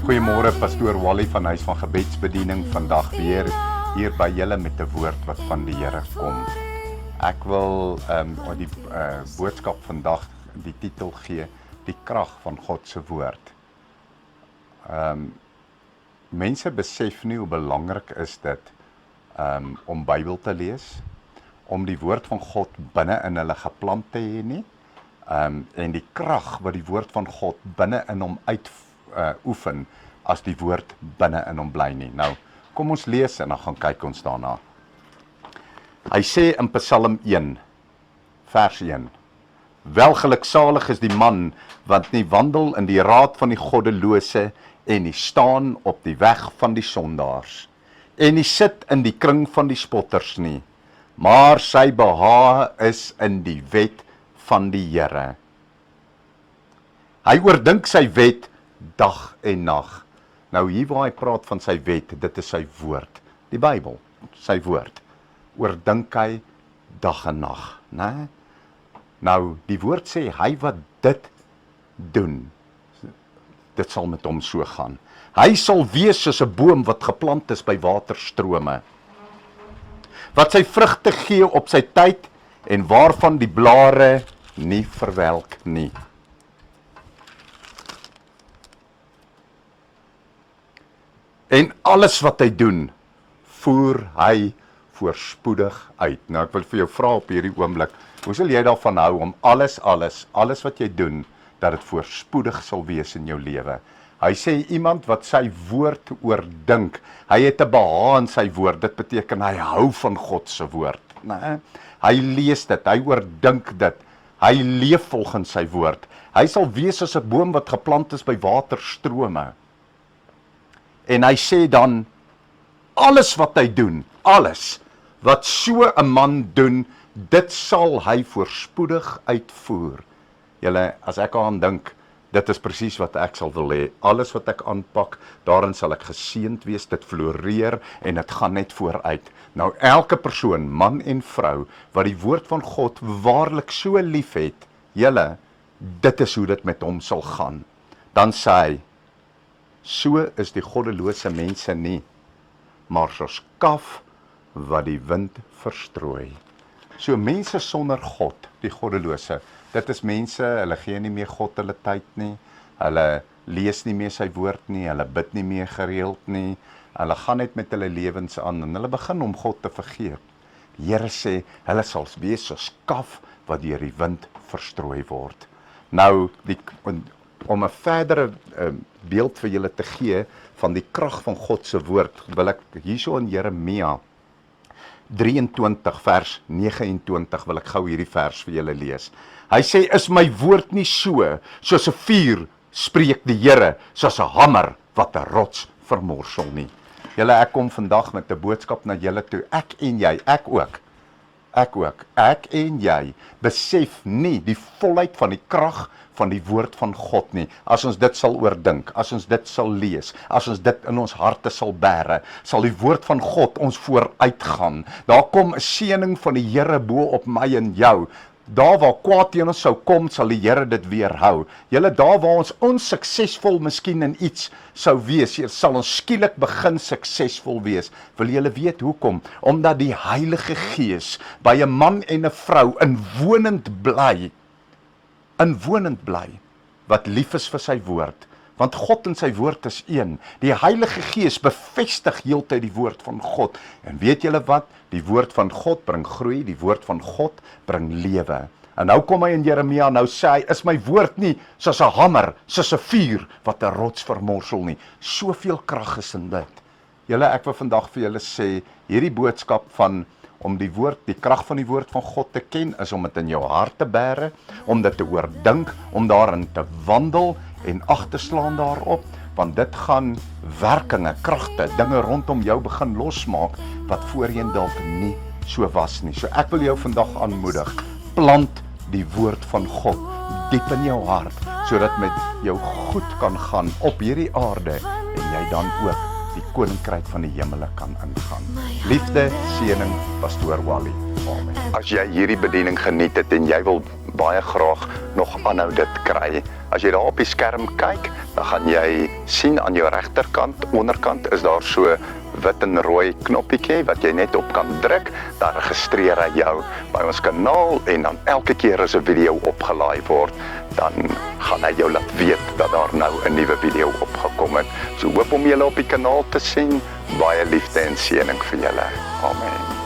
Goeiemôre, pastoor Wally van Huis van Gebedsbediening, vandag weer hier by julle met 'n woord wat van die Here kom. Ek wil die boodskap vandag die titel gee, die krag van God se woord. Mense besef nie hoe belangrik is dit om Bybel te lees, om die woord van God binne in hulle geplant te hê nie, en die krag wat die woord van God binne in hom uitoefen as die woord binne in hom bly nie. Nou, kom ons lees en dan gaan kyk ons daarna. Hy sê in Psalm 1, vers 1, welgeluksalig is die man wat nie wandel in die raad van die goddelose en nie staan op die weg van die sondaars en nie sit in die kring van die spotters nie, maar sy behae is in die wet van die Here. Hy oordink sy wet dag en nag. Nou hier waar hy praat van sy wet, dit is sy woord, die Bybel, sy woord. Oordink hy dag en nag, né? Nou, die woord sê, hy wat dit doen, dit sal met hom so gaan. Hy sal wees soos 'n boom wat geplant is by waterstrome, wat sy vrugte gee op sy tyd en waarvan die blare nie verwelk nie. En alles wat hy doen, voer hy voorspoedig uit. Nou ek wil vir jou vra op hierdie oomblik, hoe sal jy daarvan hou om alles wat jy doen, dat dit voorspoedig sal wees in jou lewe? Hy sê iemand wat sy woord oordink, hy het 'n behae in sy woord, dit beteken hy hou van God se woord, né? Hy lees dit, hy oordink dit, hy leef volgens sy woord. Hy sal wees as 'n boom wat geplant is by waterstrome. En hy sê dan, alles wat hy doen, alles wat so 'n man doen, dit sal hy voorspoedig uitvoer. Julle, as ek aan dink, dit is presies wat ek sal wil hê. Alles wat ek aanpak, daarin sal ek geseënd wees, dit floreer en dit gaan net vooruit. Nou elke persoon, man en vrou, wat die woord van God waarlik so lief het, julle, dit is hoe dit met hom sal gaan. Dan sê hy, so is die goddelose mense nie, maar soos kaf wat die wind verstrooi. So mense sonder God, die goddelose, dit is mense, hulle gee nie meer God hulle tyd nie, hulle lees nie meer sy woord nie, hulle bid nie meer gereeld nie, hulle gaan net met hulle lewens aan, en hulle begin om God te vergeet. Die Here sê, hulle sal wees soos kaf wat deur die wind verstrooi word. Nou, om 'n verdere beeld vir julle te gee van die krag van God se woord, wil ek hierso in Jeremia 23 vers 29 wil ek gou hierdie vers vir julle lees. Hy sê, is my woord nie so, soos 'n vuur spreek die Here, soos 'n hamer wat 'n rots vermorsel nie. Julle, ek kom vandag met 'n boodskap na julle toe, ek en jy, ek en jy besef nie die volheid van die krag van die woord van God nie. As ons dit sal oordink, as ons dit sal lees, as ons dit in ons harte sal bære, sal die woord van God ons vooruitgaan. Daar kom 'n seëning van die Here bo op my en jou. Daar waar kwaad teen ons sou kom, sal die Here dit weerhou. Julle, daar waar ons onsuksesvol miskien in iets sou wees, sal ons skielik begin suksesvol wees. Wil julle weet hoekom? Omdat die Heilige Gees by 'n man en 'n vrou inwonend bly, wat lief is vir sy woord. Want God en sy woord is een. Die Heilige Gees bevestig heeltyd die woord van God. En weet julle wat? Die woord van God bring groei, die woord van God bring lewe. En nou kom hy in Jeremia, nou sê hy, is my woord nie soos 'n hamer, soos 'n vuur wat 'n rots vermorsel nie. Soveel krag is in dit. Julle, ek wil vandag vir julle sê, hierdie boodskap van om die krag van die woord van God te ken, is om dit in jou hart te bære, om dit te oordink, om daarin te wandel en ag te slaan daarop, want dit gaan werkinge, kragte, dinge rondom jou begin losmaak, wat voorheen dalk nie so was nie. So ek wil jou vandag aanmoedig, plant die woord van God diep in jou hart, sodat met jou goed kan gaan op hierdie aarde, en jy dan ook die koninkryk van die hemele kan ingaan. Liefde, seëning, pastoor Wally. Amen. As jy hierdie bediening geniet het en jy wil baie graag nog aanhou dit kry. As jy daar op die skerm kyk, dan gaan jy sien aan jou regterkant, onderkant is daar so wit en rooi knoppietjie wat jy net op kan druk, dan registreer hy jou by ons kanaal en dan elke keer as 'n video opgelaai word, dan gaan hy jou laat weet dat daar nou 'n nuwe video opgekom het. So hoop om julle op die kanaal te sien. Baie liefde en seëning vir julle. Amen.